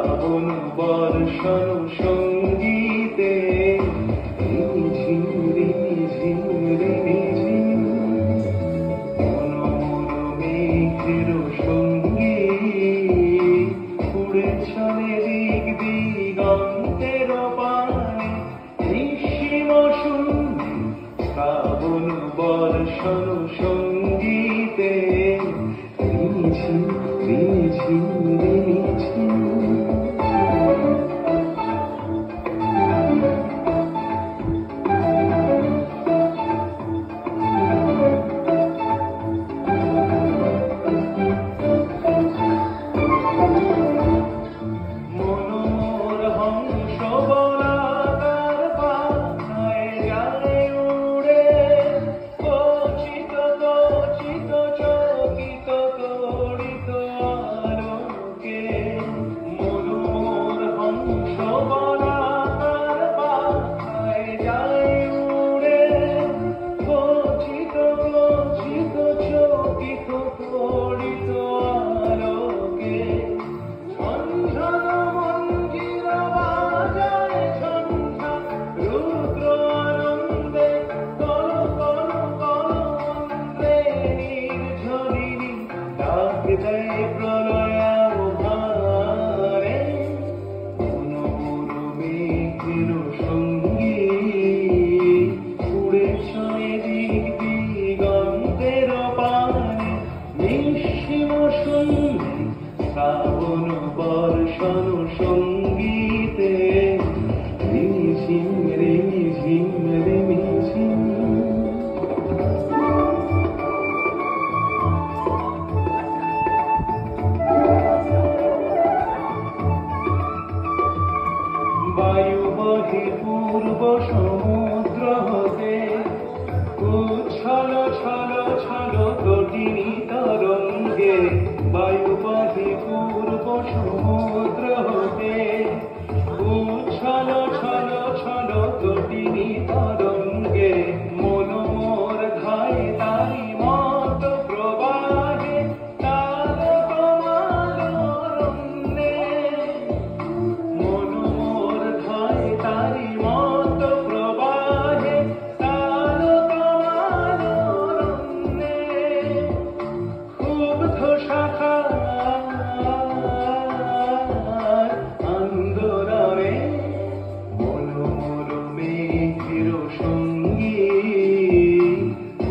শ্রাবণ বর্ষণ সঙ্গীতে রিমিঝিম রিমিঝিম রিমিঝিম মনোমর মেঘের সঙ্গী উড়ে চলে দিক দিগন্তের পানে নিঃসীম শূন্যে শ্রাবণ বর্ষণ সঙ্গীতে রিমিঝিম রিমিঝিম রিমিঝিম। শ্রাবণ বর্ষণ সঙ্গীতে রিমিঝিম রিমিঝিম রিমিঝিম। বায়ু বহে পূর্ব সমুদ্র হতে উচ্ছল ছল ছল তটিনী তরঙ্গে বায়ু বহে পূর্ব সমুদ্র হতে উচ্ছল ছল ছল তটিনী তরঙ্গে মনোমর ধায় তারি মত প্রবাহে তারক মালরণ্যে মনোমর ধায় তারি মত প্রবাহে তারক মালরণ্যে ক্ষুব্ধ শাখা আন্দোলনে মনোমর মেঘের সঙ্গী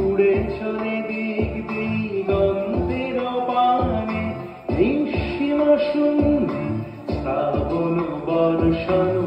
উড়ে চলে দিক দিগন্তের পানে নিঃসীম শূন্যে শ্রাবণ বর্ষণ